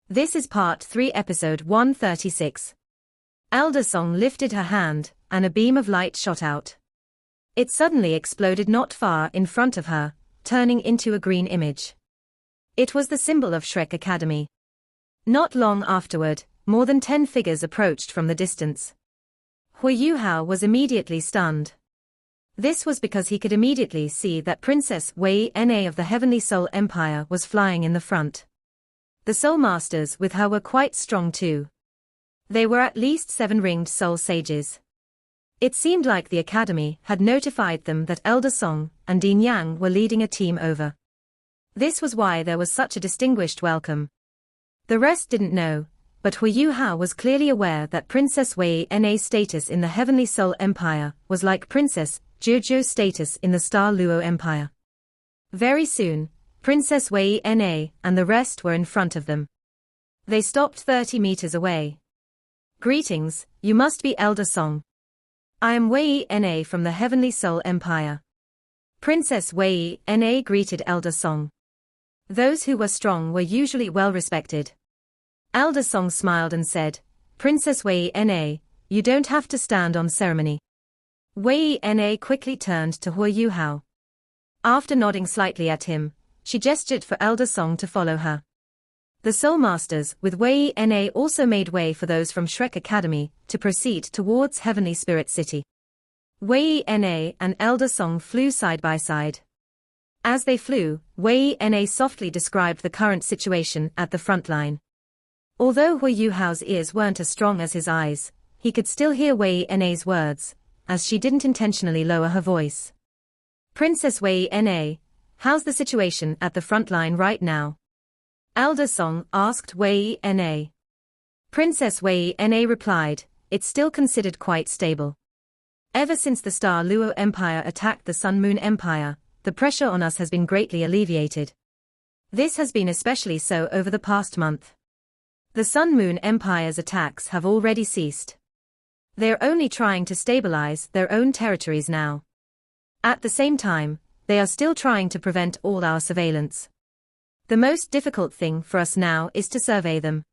This is Part 3, Episode 136. Elder Song lifted her hand, and a beam of light shot out. It suddenly exploded not far in front of her, turning into a green image. It was the symbol of Shrek Academy. Not long afterward, more than 10 figures approached from the distance. Hui Yuhao was immediately stunned. This was because he could immediately see that Princess Wei Na of the Heavenly Soul Empire was flying in the front. The Soul Masters with her were quite strong too. They were at least 7 ringed Soul Sages. It seemed like the Academy had notified them that Elder Song and Dean Yang were leading a team over. This was why there was such a distinguished welcome. The rest didn't know, but Hui Yuhao was clearly aware that Princess Wei Na's status in the Heavenly Soul Empire was like Princess Jojo's status in the Star Luo Empire. Very soon, Princess Wei Na and the rest were in front of them. They stopped 30 meters away. "Greetings, you must be Elder Song. I am Wei Na from the Heavenly Soul Empire." Princess Wei Na greeted Elder Song. Those who were strong were usually well respected. Elder Song smiled and said, "Princess Wei Na, you don't have to stand on ceremony." Wei Na quickly turned to Hui Yuhao. After nodding slightly at him, she gestured for Elder Song to follow her. The Soul Masters with Wei Na also made way for those from Shrek Academy to proceed towards Heavenly Spirit City. Wei Na and Elder Song flew side by side. As they flew, Wei Na softly described the current situation at the front line. Although Hui Yuhao's ears weren't as strong as his eyes, he could still hear Wei Na's words, as she didn't intentionally lower her voice. "Princess Wei Na, how's the situation at the front line right now?" Elder Song asked Wei Na. Princess Wei Na replied, "It's still considered quite stable. Ever since the Star Luo Empire attacked the Sun Moon Empire, the pressure on us has been greatly alleviated. This has been especially so over the past month. The Sun Moon Empire's attacks have already ceased. They're only trying to stabilize their own territories now. At the same time, they are still trying to prevent all our surveillance. The most difficult thing for us now is to survey them.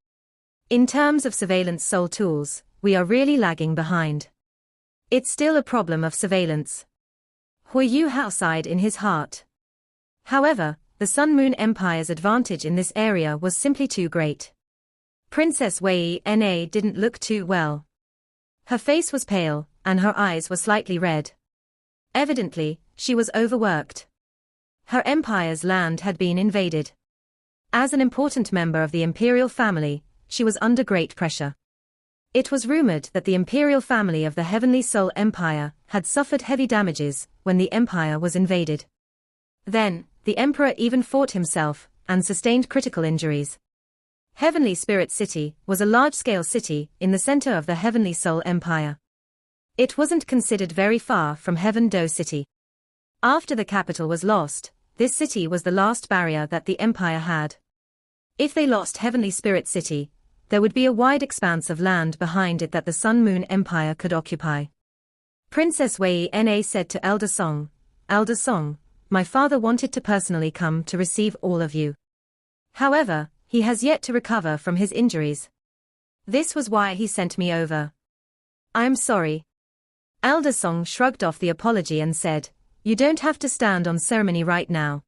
In terms of surveillance soul tools, we are really lagging behind. It's still a problem of surveillance." Hui Yuhao sighed in his heart. However, the Sun Moon Empire's advantage in this area was simply too great. Princess Wei Na didn't look too well. Her face was pale, and her eyes were slightly red. Evidently, she was overworked. Her empire's land had been invaded. As an important member of the imperial family, she was under great pressure. It was rumored that the imperial family of the Heavenly Soul Empire had suffered heavy damages when the empire was invaded. Then, the emperor even fought himself, and sustained critical injuries. Heavenly Spirit City was a large-scale city in the center of the Heavenly Soul Empire. It wasn't considered very far from Heaven Do City. After the capital was lost, this city was the last barrier that the empire had. If they lost Heavenly Spirit City, there would be a wide expanse of land behind it that the Sun Moon Empire could occupy. Princess Wei Na said to Elder Song, "Elder Song, my father wanted to personally come to receive all of you. However, he has yet to recover from his injuries. This was why he sent me over. I am sorry." Elder Song shrugged off the apology and said, "You don't have to stand on ceremony right now.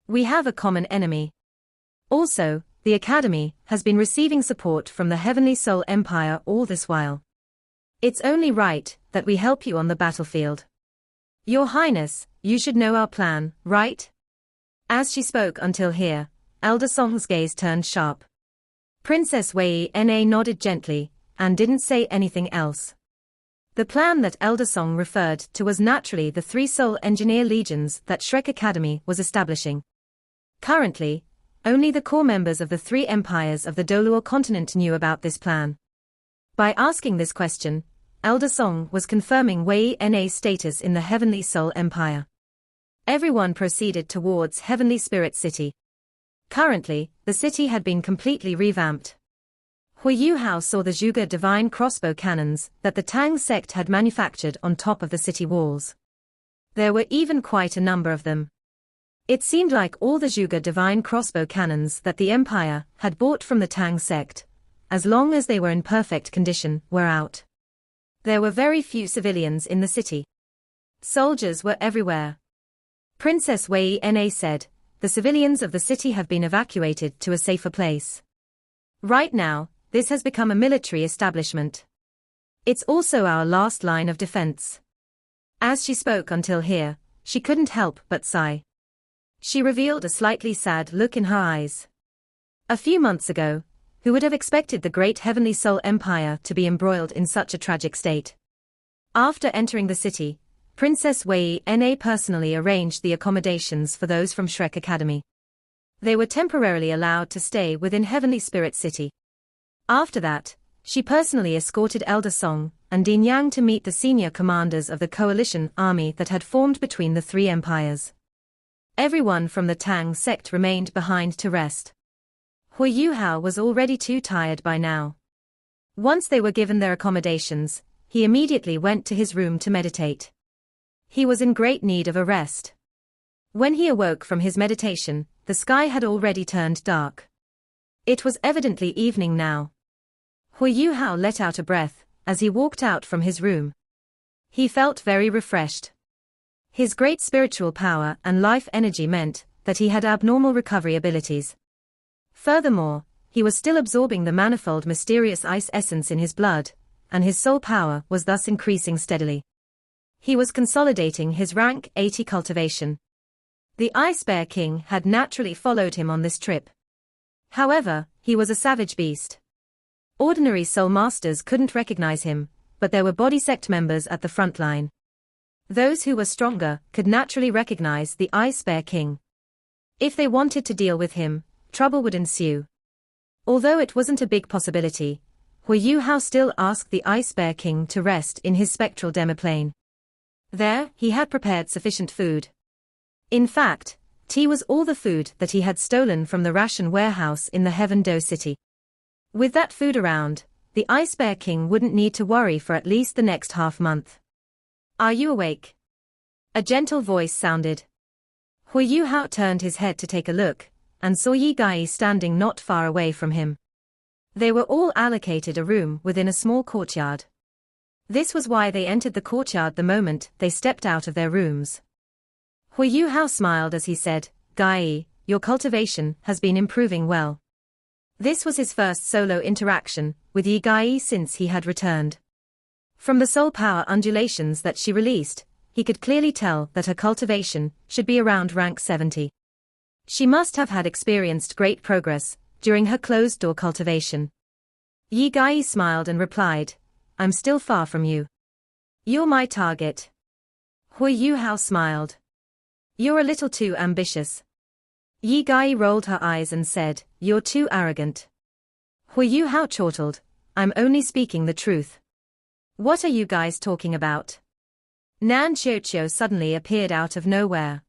We have a common enemy. Also, the Academy has been receiving support from the Heavenly Soul Empire all this while. It's only right that we help you on the battlefield. Your Highness, you should know our plan, right?" As she spoke until here, Elder Song's gaze turned sharp. Princess Wei Na nodded gently, and didn't say anything else. The plan that Elder Song referred to was naturally the 3 Soul Engineer Legions that Shrek Academy was establishing. Currently, only the core members of the 3 empires of the Doluo continent knew about this plan. By asking this question, Elder Song was confirming Wei Na's status in the Heavenly Soul Empire. Everyone proceeded towards Heavenly Spirit City. Currently, the city had been completely revamped. Hui Yuhao saw the Zhuge divine crossbow cannons that the Tang sect had manufactured on top of the city walls. There were even quite a number of them. It seemed like all the Zhuge divine crossbow cannons that the empire had bought from the Tang sect, as long as they were in perfect condition, were out. There were very few civilians in the city. Soldiers were everywhere. Princess Wei Na said, "The civilians of the city have been evacuated to a safer place. Right now, this has become a military establishment. It's also our last line of defense." As she spoke until here, she couldn't help but sigh. She revealed a slightly sad look in her eyes. A few months ago, who would have expected the great Heavenly Soul Empire to be embroiled in such a tragic state? After entering the city, Princess Wei Na personally arranged the accommodations for those from Shrek Academy. They were temporarily allowed to stay within Heavenly Spirit City. After that, she personally escorted Elder Song and Din Yang to meet the senior commanders of the coalition army that had formed between the three empires. Everyone from the Tang sect remained behind to rest. Hu Yuhao was already too tired by now. Once they were given their accommodations, he immediately went to his room to meditate. He was in great need of a rest. When he awoke from his meditation, the sky had already turned dark. It was evidently evening now. Hu Yuhao let out a breath as he walked out from his room. He felt very refreshed. His great spiritual power and life energy meant that he had abnormal recovery abilities. Furthermore, he was still absorbing the manifold mysterious ice essence in his blood, and his soul power was thus increasing steadily. He was consolidating his rank 80 cultivation. The Ice Bear King had naturally followed him on this trip. However, he was a savage beast. Ordinary soul masters couldn't recognize him, but there were body sect members at the front line. Those who were stronger could naturally recognize the Ice Bear King. If they wanted to deal with him, trouble would ensue. Although it wasn't a big possibility, Hu Yuhao still asked the Ice Bear King to rest in his spectral demiplane. There, he had prepared sufficient food. In fact, tea was all the food that he had stolen from the ration warehouse in the Heaven Do City. With that food around, the Ice Bear King wouldn't need to worry for at least the next half-month. "Are you awake?" A gentle voice sounded. Hu Yuhao turned his head to take a look, and saw Yi Gai standing not far away from him. They were all allocated a room within a small courtyard. This was why they entered the courtyard the moment they stepped out of their rooms. Hu Yuhao smiled as he said, "Gai, your cultivation has been improving well." This was his first solo interaction with Yi Gai since he had returned. From the soul power undulations that she released, he could clearly tell that her cultivation should be around rank 70. She must have had experienced great progress during her closed-door cultivation. Yi Gai smiled and replied, "I'm still far from you. You're my target." Hu Yuhao smiled. "You're a little too ambitious." Yi Gai rolled her eyes and said, "You're too arrogant." Hu Yuhao chortled, "I'm only speaking the truth." "What are you guys talking about?" Nan Xiuqiu suddenly appeared out of nowhere.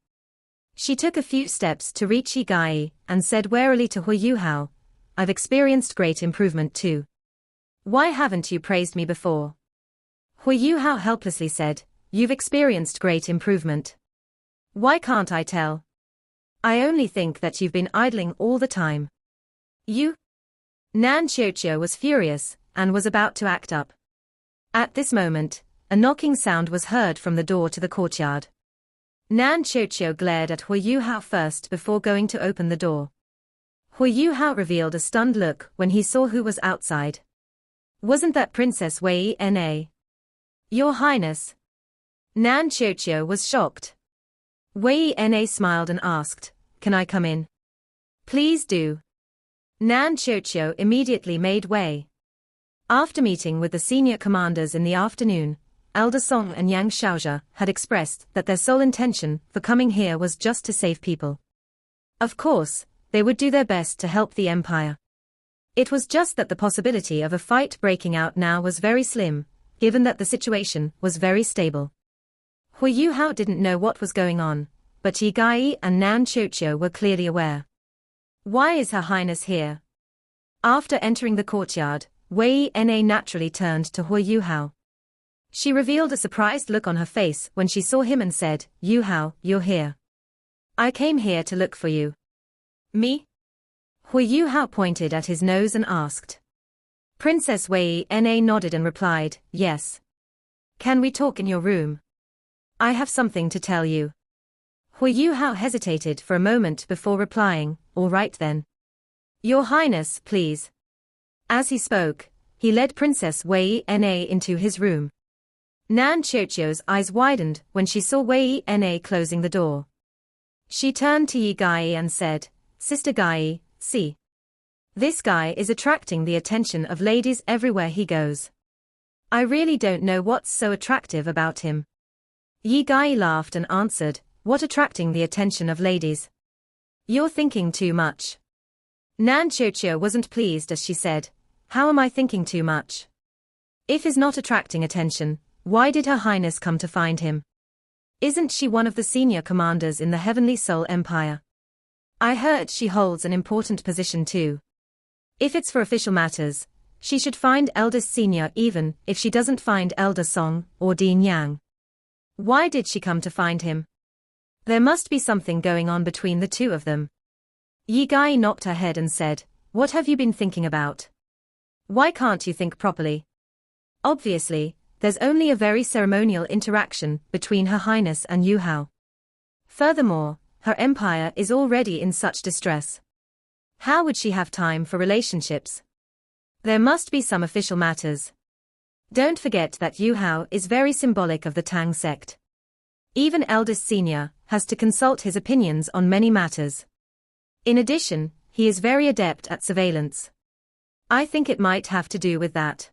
She took a few steps to reach Yi Gai and said warily to Hu Yuhao, "I've experienced great improvement too. Why haven't you praised me before?" Hu Yuhao helplessly said, "You've experienced great improvement. Why can't I tell? I only think that you've been idling all the time." "You?" Nan Xiuqiu was furious and was about to act up. At this moment, a knocking sound was heard from the door to the courtyard. Nan Xiuqiu glared at Hu Yuhao first before going to open the door. Hu Yuhao revealed a stunned look when he saw who was outside. "Wasn't that Princess Wei Na?" "Your Highness." Nan Xiuqiu was shocked. Wei Na smiled and asked, "Can I come in?" "Please do." Nan Xiuqiu immediately made way. After meeting with the senior commanders in the afternoon, Elder Song and Yang Xiaozhe had expressed that their sole intention for coming here was just to save people. Of course, they would do their best to help the empire. It was just that the possibility of a fight breaking out now was very slim, given that the situation was very stable. Hu Yuhao didn't know what was going on, but Yi Gai and Nan Xiuqiu were clearly aware. "Why is Her Highness here?" After entering the courtyard, Wei Na naturally turned to Hu Yuhao. She revealed a surprised look on her face when she saw him and said, "Yuhao, you're here. I came here to look for you. Me? Hui Yuhao pointed at his nose and asked. Princess Wei Na nodded and replied, yes. Can we talk in your room? I have something to tell you. Hui Yuhao hesitated for a moment before replying, all right then. Your Highness, please. As he spoke, he led Princess Wei Na into his room. Nan Qiuqiu's eyes widened when she saw Wei Na closing the door. She turned to Yi Gai and said, Sister Gai, see. This guy is attracting the attention of ladies everywhere he goes. I really don't know what's so attractive about him. Yi Gai laughed and answered, what attracting the attention of ladies? You're thinking too much. Nan Qiuqiu wasn't pleased as she said, how am I thinking too much? If he's not attracting attention, why did Her Highness come to find him? Isn't she one of the senior commanders in the Heavenly Soul Empire? I heard she holds an important position too. If it's for official matters, she should find eldest senior even if she doesn't find Elder Song or Dean Yang. Why did she come to find him? There must be something going on between the two of them. Yi Gai knocked her head and said, what have you been thinking about? Why can't you think properly? Obviously, there's only a very ceremonial interaction between Her Highness and Yuhao. Furthermore, her empire is already in such distress. How would she have time for relationships? There must be some official matters. Don't forget that Yuhao is very symbolic of the Tang sect. Even eldest senior has to consult his opinions on many matters. In addition, he is very adept at surveillance. I think it might have to do with that.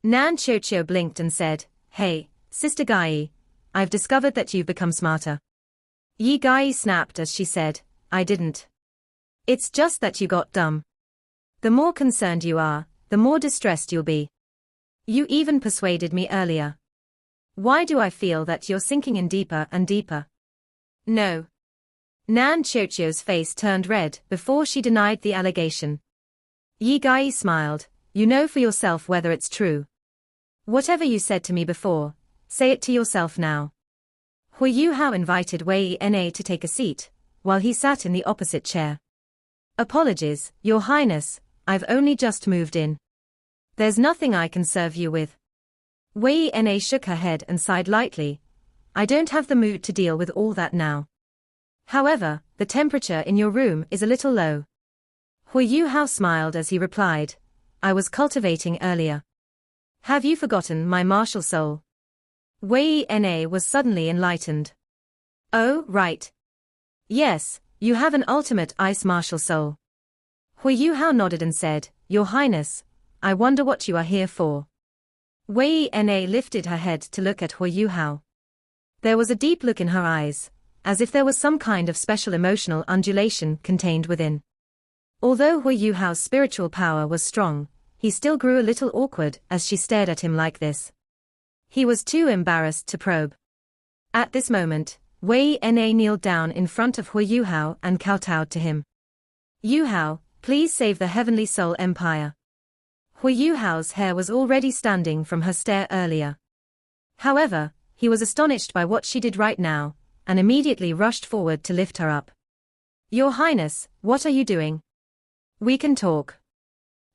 Nan Qiuqiu blinked and said, hey, Sister Gai, I've discovered that you've become smarter. Yi Gai snapped as she said, I didn't. It's just that you got dumb. The more concerned you are, the more distressed you'll be. You even persuaded me earlier. Why do I feel that you're sinking in deeper and deeper? No. Nan Qiuqiu's face turned red before she denied the allegation. Yi Gai smiled, you know for yourself whether it's true. Whatever you said to me before, say it to yourself now. Hui Yuhao invited Wei Na to take a seat, while he sat in the opposite chair. Apologies, Your Highness, I've only just moved in. There's nothing I can serve you with. Wei Na shook her head and sighed lightly. I don't have the mood to deal with all that now. However, the temperature in your room is a little low. Hui Yuhao smiled as he replied, I was cultivating earlier. Have you forgotten my martial soul? Wei Na was suddenly enlightened. Oh, right. Yes, you have an ultimate ice martial soul. Hui Yuhao nodded and said, Your Highness, I wonder what you are here for. Wei Na lifted her head to look at Hui Yuhao. There was a deep look in her eyes, as if there was some kind of special emotional undulation contained within. Although Hui Yuhao's spiritual power was strong, he still grew a little awkward as she stared at him like this. He was too embarrassed to probe. At this moment, Wei Na kneeled down in front of Hui Yuhao and kowtowed to him. Yuhao, please save the Heavenly Soul Empire. Hui Yuhao's hair was already standing from her stare earlier. However, he was astonished by what she did right now, and immediately rushed forward to lift her up. Your Highness, what are you doing? We can talk.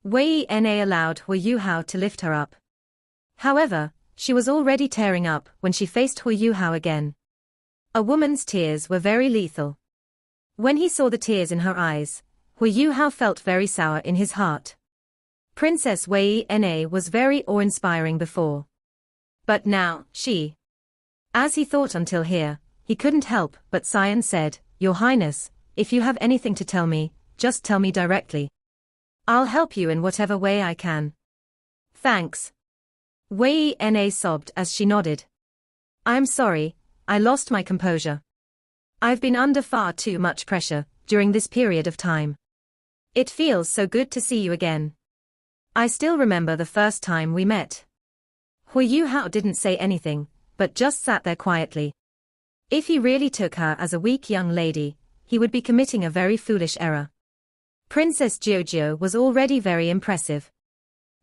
Wei Na allowed Hui Yuhao to lift her up. However, she was already tearing up when she faced Hui Yuhao again. A woman's tears were very lethal. When he saw the tears in her eyes, Hui Yuhao felt very sour in his heart. Princess Wei Na was very awe-inspiring before. But now, she. As he thought until here, he couldn't help but sigh and said, Your Highness, if you have anything to tell me, just tell me directly. I'll help you in whatever way I can. Thanks. Wei Na sobbed as she nodded. I'm sorry, I lost my composure. I've been under far too much pressure during this period of time. It feels so good to see you again. I still remember the first time we met. Hui Yuhao didn't say anything, but just sat there quietly. If he really took her as a weak young lady, he would be committing a very foolish error. Princess Jiujiu was already very impressive.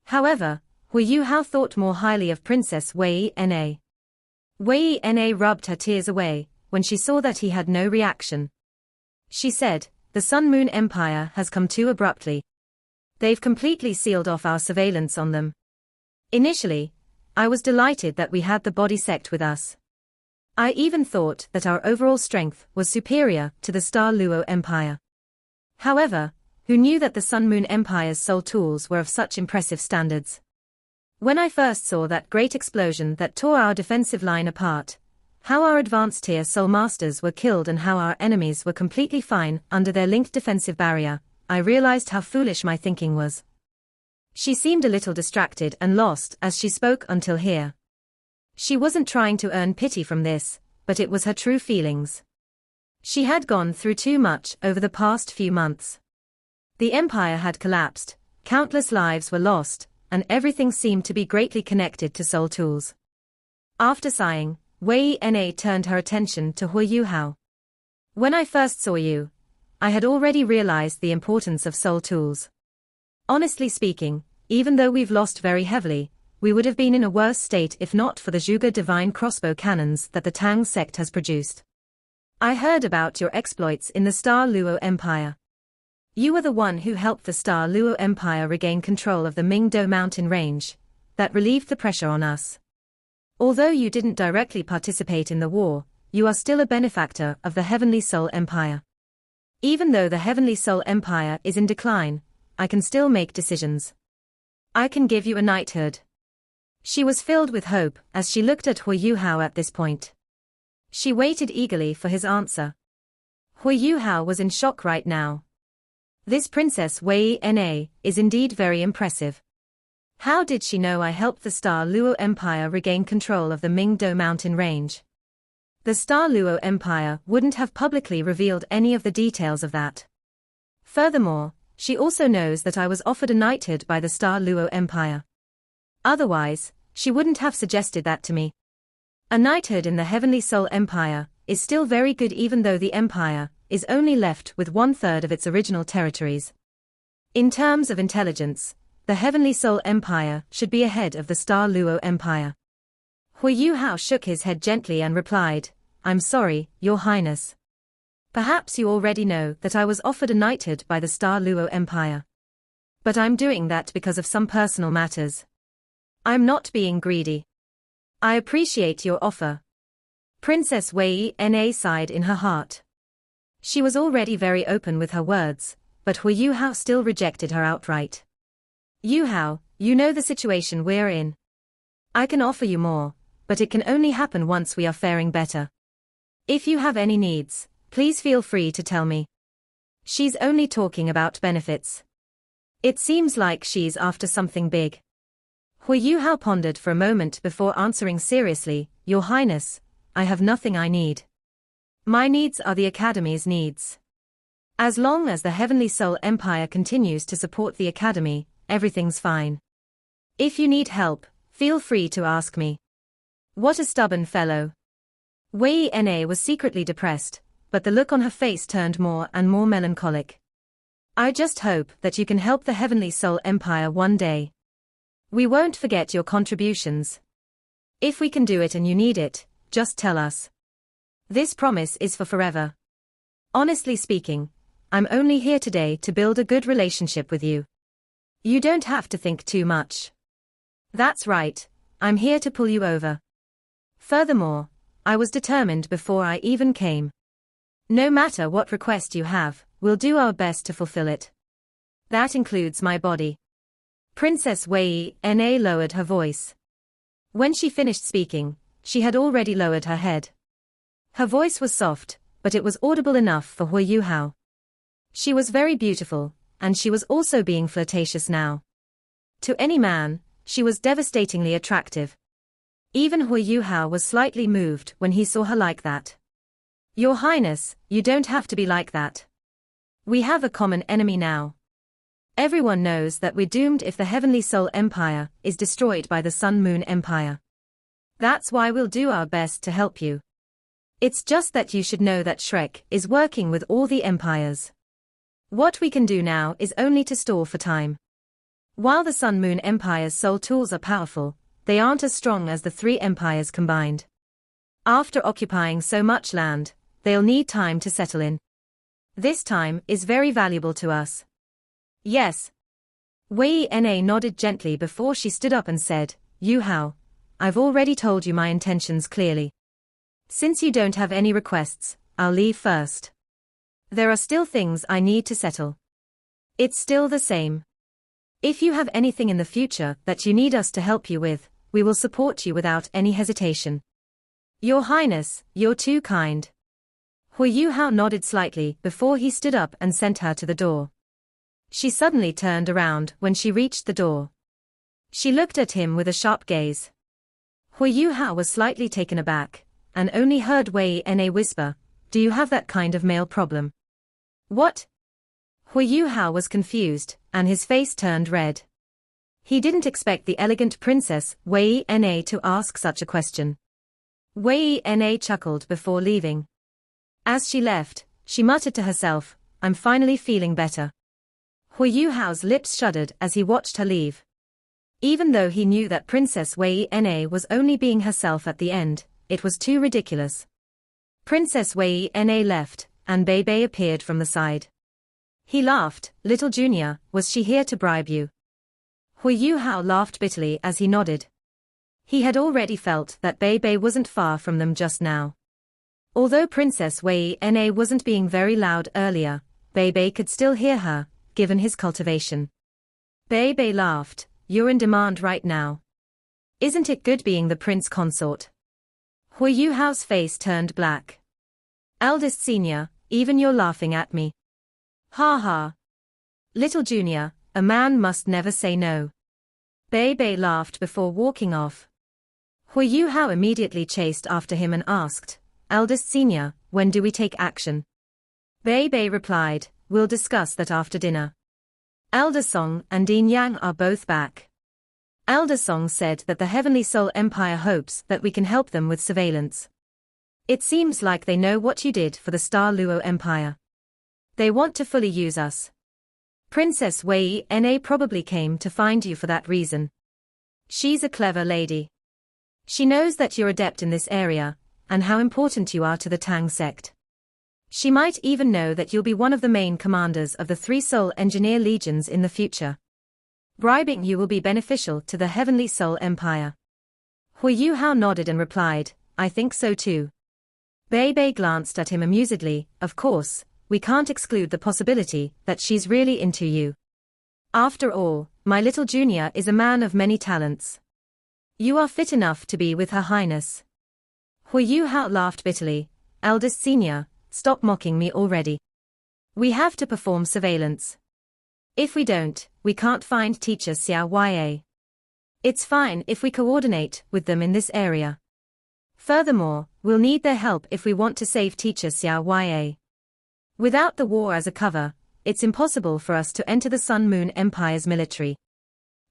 However, Hui Yuhao thought more highly of Princess Wei Na. Wei Na rubbed her tears away when she saw that he had no reaction. She said, the Sun-Moon Empire has come too abruptly. They've completely sealed off our surveillance on them. Initially, I was delighted that we had the body sect with us. I even thought that our overall strength was superior to the Star Luo Empire. However, who knew that the Sun-Moon Empire's soul tools were of such impressive standards? When I first saw that great explosion that tore our defensive line apart, how our advanced tier soul masters were killed and how our enemies were completely fine under their linked defensive barrier, I realized how foolish my thinking was. She seemed a little distracted and lost as she spoke until here. She wasn't trying to earn pity from this, but it was her true feelings. She had gone through too much over the past few months. The empire had collapsed, countless lives were lost, and everything seemed to be greatly connected to soul tools. After sighing, Wei Na turned her attention to Hu Yuhao. When I first saw you, I had already realized the importance of soul tools. Honestly speaking, even though we've lost very heavily, we would have been in a worse state if not for the Zhuge divine crossbow cannons that the Tang sect has produced. I heard about your exploits in the Star Luo Empire. You were the one who helped the Star Luo Empire regain control of the Mingdo mountain range, that relieved the pressure on us. Although you didn't directly participate in the war, you are still a benefactor of the Heavenly Soul Empire. Even though the Heavenly Soul Empire is in decline, I can still make decisions. I can give you a knighthood. She was filled with hope as she looked at Hu Yuhao at this point. She waited eagerly for his answer. Hu Yuhao was in shock right now. This Princess Wei Na is indeed very impressive. How did she know I helped the Star Luo Empire regain control of the Mingdo mountain range? The Star Luo Empire wouldn't have publicly revealed any of the details of that. Furthermore, she also knows that I was offered a knighthood by the Star Luo Empire. Otherwise, she wouldn't have suggested that to me. A knighthood in the Heavenly Soul Empire is still very good even though the empire is only left with 1/3 of its original territories. In terms of intelligence, the Heavenly Soul Empire should be ahead of the Star Luo Empire. Hu Yuhao shook his head gently and replied, I'm sorry, Your Highness. Perhaps you already know that I was offered a knighthood by the Star Luo Empire. But I'm doing that because of some personal matters. I'm not being greedy. I appreciate your offer. Princess Wei Na sighed in her heart. She was already very open with her words, but Hu Yuhao still rejected her outright. Yuhao, you know the situation we're in. I can offer you more, but it can only happen once we are faring better. If you have any needs, please feel free to tell me. She's only talking about benefits. It seems like she's after something big. Hu Yuhao pondered for a moment before answering seriously, Your Highness, I have nothing I need. My needs are the Academy's needs. As long as the Heavenly Soul Empire continues to support the Academy, everything's fine. If you need help, feel free to ask me. What a stubborn fellow. Wei Na was secretly depressed, but the look on her face turned more and more melancholic. I just hope that you can help the Heavenly Soul Empire one day. We won't forget your contributions. If we can do it and you need it, just tell us. This promise is for forever. Honestly speaking, I'm only here today to build a good relationship with you. You don't have to think too much. That's right, I'm here to pull you over. Furthermore, I was determined before I even came. No matter what request you have, we'll do our best to fulfill it. That includes my body. Princess Wei Na lowered her voice. When she finished speaking, she had already lowered her head. Her voice was soft, but it was audible enough for Hu Yuhao. She was very beautiful, and she was also being flirtatious now. To any man, she was devastatingly attractive. Even Hu Yuhao was slightly moved when he saw her like that. Your Highness, you don't have to be like that. We have a common enemy now. Everyone knows that we're doomed if the Heavenly Soul Empire is destroyed by the Sun-Moon Empire. That's why we'll do our best to help you. It's just that you should know that Shrek is working with all the empires. What we can do now is only to stall for time. While the Sun-Moon Empire's soul tools are powerful, they aren't as strong as the three empires combined. After occupying so much land, they'll need time to settle in. This time is very valuable to us. Yes. Wei Na nodded gently before she stood up and said, Yu Hao, I've already told you my intentions clearly. Since you don't have any requests, I'll leave first. There are still things I need to settle. It's still the same. If you have anything in the future that you need us to help you with, we will support you without any hesitation. Your Highness, you're too kind. Yu Hao nodded slightly before he stood up and sent her to the door. She suddenly turned around when she reached the door. She looked at him with a sharp gaze. Yu Hao was slightly taken aback, and only heard Wei Na whisper, Do you have that kind of male problem? What? Yu Hao was confused, and his face turned red. He didn't expect the elegant princess Wei Na to ask such a question. Wei Na chuckled before leaving. As she left, she muttered to herself, I'm finally feeling better. Yu Hao's lips shuddered as he watched her leave. Even though he knew that Princess Wei Na was only being herself at the end, it was too ridiculous. Princess Wei Na left, and Bei Bei appeared from the side. He laughed, Little Junior, was she here to bribe you? Yu Hao laughed bitterly as he nodded. He had already felt that Bei Bei wasn't far from them just now. Although Princess Wei Na wasn't being very loud earlier, Bei Bei could still hear her, given his cultivation. Bei Bei laughed, You're in demand right now. Isn't it good being the prince consort? Yu Hao's face turned black. Eldest senior, even you're laughing at me. Ha ha. Little junior, a man must never say no. Bei Bei laughed before walking off. Yu Hao immediately chased after him and asked, Eldest senior, when do we take action? Bei Bei replied, We'll discuss that after dinner. Elder Song and Dean Yang are both back. Elder Song said that the Heavenly Soul Empire hopes that we can help them with surveillance. It seems like they know what you did for the Star Luo Empire. They want to fully use us. Princess Wei Na probably came to find you for that reason. She's a clever lady. She knows that you're adept in this area, and how important you are to the Tang sect. She might even know that you'll be one of the main commanders of the 3 Soul Engineer Legions in the future. Bribing you will be beneficial to the Heavenly Soul Empire. Yu Hao nodded and replied, I think so too. Bei Bei glanced at him amusedly, Of course, we can't exclude the possibility that she's really into you. After all, my little junior is a man of many talents. You are fit enough to be with Her Highness. Yu Hao laughed bitterly, Eldest senior, stop mocking me already. We have to perform surveillance. If we don't, we can't find teacher Xiao Ya. It's fine if we coordinate with them in this area. Furthermore, we'll need their help if we want to save teacher Xiao Ya. Without the war as a cover, it's impossible for us to enter the Sun Moon Empire's military.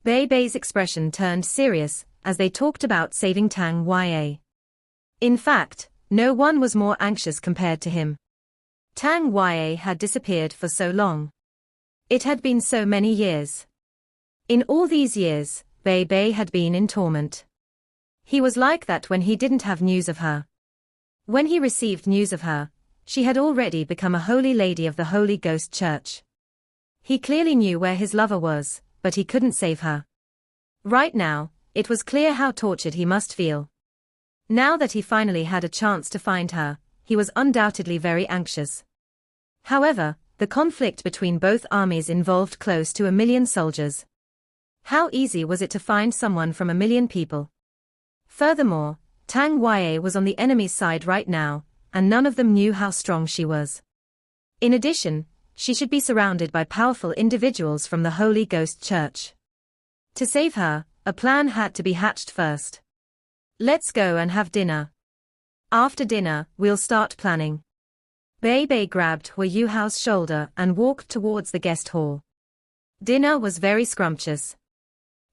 Bei Bei's expression turned serious as they talked about saving Tang Ya. In fact, no one was more anxious compared to him. Tang Ya had disappeared for so long. It had been so many years. In all these years, Bei Bei had been in torment. He was like that when he didn't have news of her. When he received news of her, she had already become a holy lady of the Holy Ghost Church. He clearly knew where his lover was, but he couldn't save her. Right now, it was clear how tortured he must feel. Now that he finally had a chance to find her, he was undoubtedly very anxious. However, the conflict between both armies involved close to 1 million soldiers. How easy was it to find someone from 1 million people? Furthermore, Tang Ya was on the enemy's side right now, and none of them knew how strong she was. In addition, she should be surrounded by powerful individuals from the Holy Ghost Church. To save her, a plan had to be hatched first. Let's go and have dinner. After dinner, we'll start planning. Bei Bei grabbed Yu Hao's shoulder and walked towards the guest hall. Dinner was very scrumptious.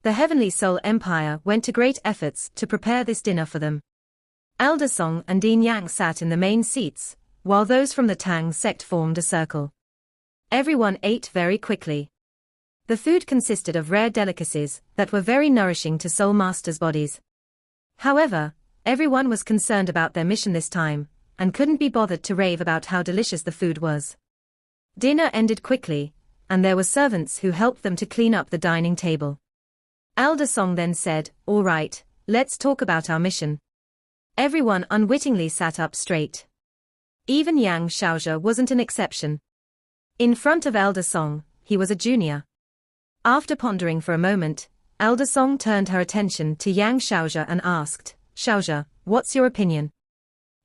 The Heavenly Soul Empire went to great efforts to prepare this dinner for them. Elder Song and Dean Yang sat in the main seats, while those from the Tang sect formed a circle. Everyone ate very quickly. The food consisted of rare delicacies that were very nourishing to Soul Masters' bodies. However, everyone was concerned about their mission this time, and couldn't be bothered to rave about how delicious the food was. Dinner ended quickly, and there were servants who helped them to clean up the dining table. Elder Song then said, "All right, let's talk about our mission." Everyone unwittingly sat up straight. Even Yang Xiaozhe wasn't an exception. In front of Elder Song, he was a junior. After pondering for a moment, Elder Song turned her attention to Yang Xiaozhe and asked, "Xiaozhe, what's your opinion?"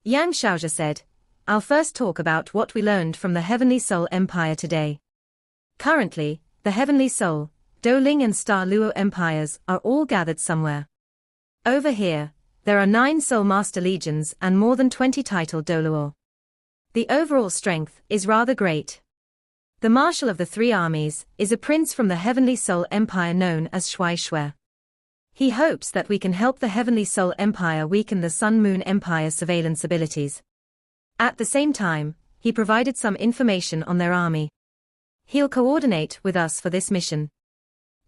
Yang Xiaozhe said, "I'll first talk about what we learned from the Heavenly Soul Empire today. Currently, the Heavenly Soul, Doling and Star Luo empires are all gathered somewhere. Over here, there are 9 Soul Master Legions and more than 20 titled Doluo. The overall strength is rather great. The marshal of the 3 armies is a prince from the Heavenly Soul Empire known as Shui Shui. He hopes that we can help the Heavenly Soul Empire weaken the Sun Moon Empire's surveillance abilities. At the same time, he provided some information on their army. He'll coordinate with us for this mission."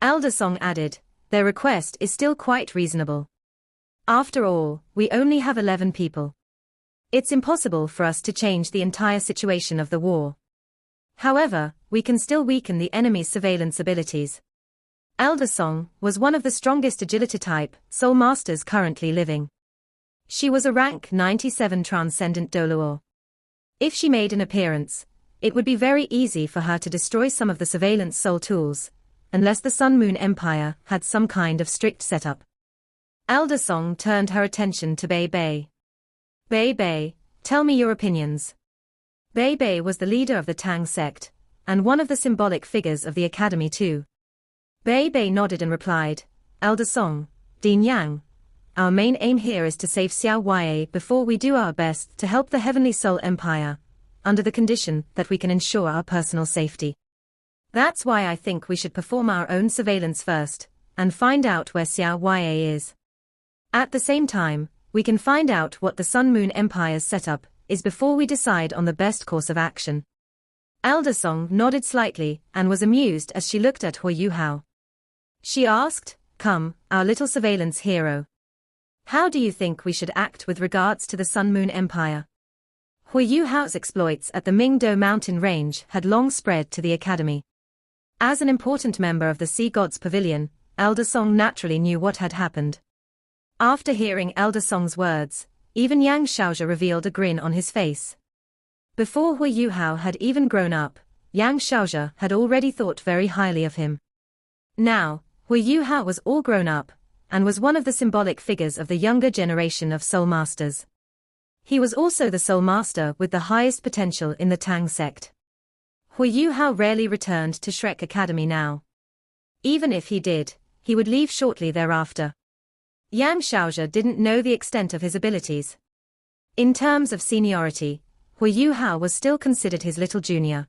Elder Song added, "Their request is still quite reasonable. After all, we only have 11 people. It's impossible for us to change the entire situation of the war. However, we can still weaken the enemy's surveillance abilities." Elder Song was one of the strongest agility type Soul Masters currently living. She was a rank 97 Transcendent Doluo. If she made an appearance, it would be very easy for her to destroy some of the surveillance soul tools, unless the Sun Moon Empire had some kind of strict setup. Elder Song turned her attention to Bei Bei. "Bei Bei, tell me your opinions." Bei Bei was the leader of the Tang sect, and one of the symbolic figures of the academy too. Bei Bei nodded and replied, "Elder Song, Dean Yang, our main aim here is to save Xiao Yue before we do our best to help the Heavenly Soul Empire, under the condition that we can ensure our personal safety. That's why I think we should perform our own surveillance first, and find out where Xiao Yue is. At the same time, we can find out what the Sun Moon Empire's setup is before we decide on the best course of action." Elder Song nodded slightly and was amused as she looked at Hu Yuhao. She asked, "Come, our little surveillance hero. How do you think we should act with regards to the Sun Moon Empire?" Hu Yuhao's exploits at the Mingdo mountain range had long spread to the academy. As an important member of the Sea Gods Pavilion, Elder Song naturally knew what had happened. After hearing Elder Song's words, even Yang Xiaozhe revealed a grin on his face. Before Hu Yuhao had even grown up, Yang Xiaozhe had already thought very highly of him. Now, Hu Yuhao was all grown up, and was one of the symbolic figures of the younger generation of Soul Masters. He was also the Soul Master with the highest potential in the Tang sect. Hu Yuhao rarely returned to Shrek Academy now. Even if he did, he would leave shortly thereafter. Yang Xiaozhe didn't know the extent of his abilities. In terms of seniority, Hu Yuhao was still considered his little junior.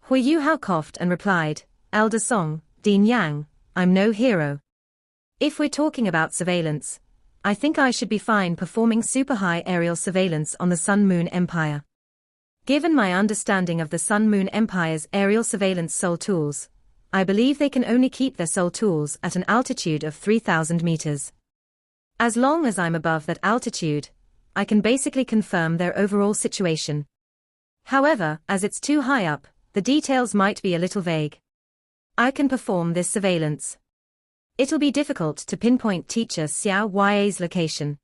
Hu Yuhao coughed and replied, "Elder Song, Dean Yang, I'm no hero. If we're talking about surveillance, I think I should be fine performing super high aerial surveillance on the Sun Moon Empire. Given my understanding of the Sun Moon Empire's aerial surveillance soul tools, I believe they can only keep their soul tools at an altitude of 3,000 meters. As long as I'm above that altitude, I can basically confirm their overall situation. However, as it's too high up, the details might be a little vague. I can perform this surveillance. It'll be difficult to pinpoint teacher Xiao Yue's location.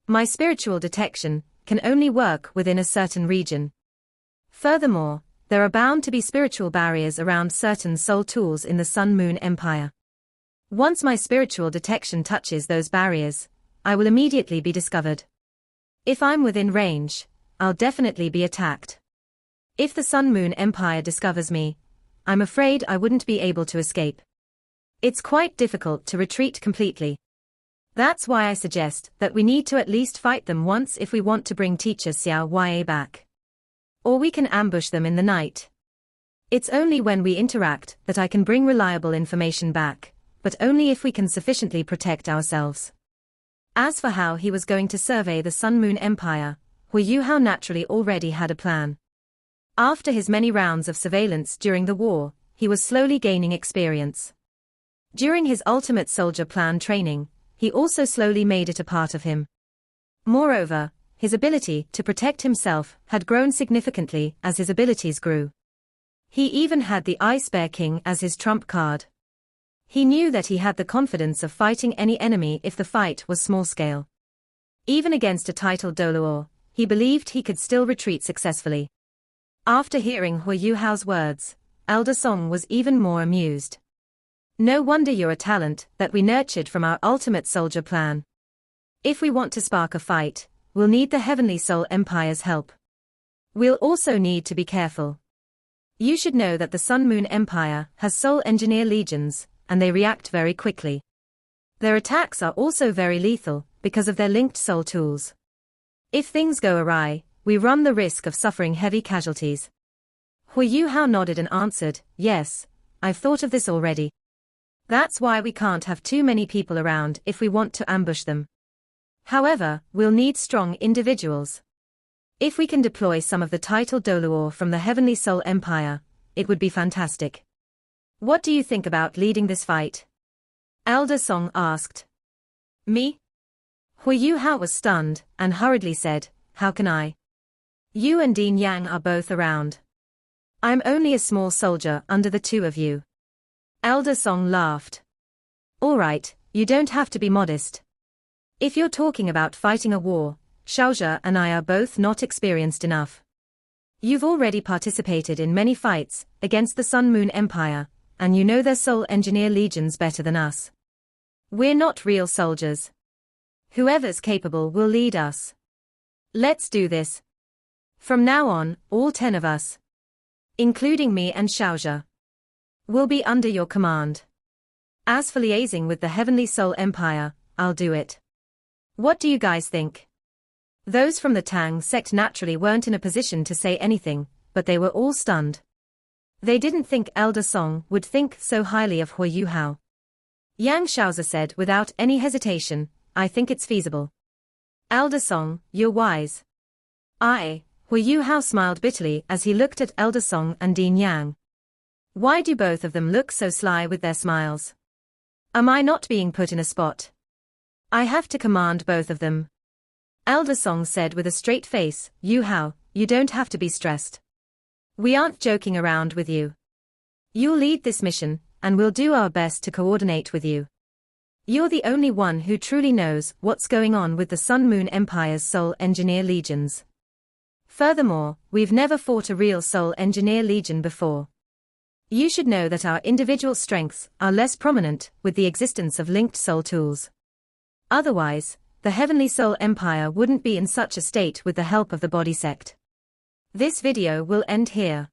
My spiritual detection can only work within a certain region. Furthermore, there are bound to be spiritual barriers around certain soul tools in the Sun Moon Empire. Once my spiritual detection touches those barriers, I will immediately be discovered. If I'm within range, I'll definitely be attacked. If the Sun Moon Empire discovers me, I'm afraid I wouldn't be able to escape. It's quite difficult to retreat completely. That's why I suggest that we need to at least fight them once if we want to bring teacher Xiao Yue back. Or we can ambush them in the night. It's only when we interact that I can bring reliable information back, but only if we can sufficiently protect ourselves." As for how he was going to survey the Sun Moon Empire, Hu Yuhao naturally already had a plan. After his many rounds of surveillance during the war, he was slowly gaining experience. During his ultimate soldier plan training, he also slowly made it a part of him. Moreover, his ability to protect himself had grown significantly as his abilities grew. He even had the Ice Bear King as his trump card. He knew that he had the confidence of fighting any enemy if the fight was small-scale. Even against a titled Doluor, he believed he could still retreat successfully. After hearing Hu Yuhao's words, Elder Song was even more amused. No wonder you're a talent that we nurtured from our ultimate soldier plan. If we want to spark a fight, we'll need the Heavenly Soul Empire's help. We'll also need to be careful. You should know that the Sun Moon Empire has Soul Engineer legions, and they react very quickly. Their attacks are also very lethal, because of their linked soul tools. If things go awry, we run the risk of suffering heavy casualties. Hu Yuhao nodded and answered, yes, I've thought of this already. That's why we can't have too many people around if we want to ambush them. However, we'll need strong individuals. If we can deploy some of the titled Doluor from the Heavenly Soul Empire, it would be fantastic. What do you think about leading this fight? Elder Song asked. Me? Hu Yuhao was stunned, and hurriedly said, how can I? You and Dean Yang are both around. I'm only a small soldier under the two of you. Elder Song laughed. All right, you don't have to be modest. If you're talking about fighting a war, Xiaozhe and I are both not experienced enough. You've already participated in many fights against the Sun Moon Empire, and you know their Soul Engineer legions better than us. We're not real soldiers. Whoever's capable will lead us. Let's do this. From now on, all 10 of us, including me and Xiaozhe, will be under your command. As for liaising with the Heavenly Soul Empire, I'll do it. What do you guys think? Those from the Tang sect naturally weren't in a position to say anything, but they were all stunned. They didn't think Elder Song would think so highly of Hu Yuhao. Yang Xiaozhe said without any hesitation, I think it's feasible. Elder Song, you're wise. Hu Yuhao smiled bitterly as he looked at Elder Song and Dean Yang. Why do both of them look so sly with their smiles? Am I not being put in a spot? I have to command both of them. Elder Song said with a straight face, Yuhao, you don't have to be stressed. We aren't joking around with you. You'll lead this mission, and we'll do our best to coordinate with you. You're the only one who truly knows what's going on with the Sun Moon Empire's Soul Engineer legions. Furthermore, we've never fought a real Soul Engineer legion before. You should know that our individual strengths are less prominent with the existence of linked soul tools. Otherwise, the Heavenly Soul Empire wouldn't be in such a state with the help of the body sect. This video will end here.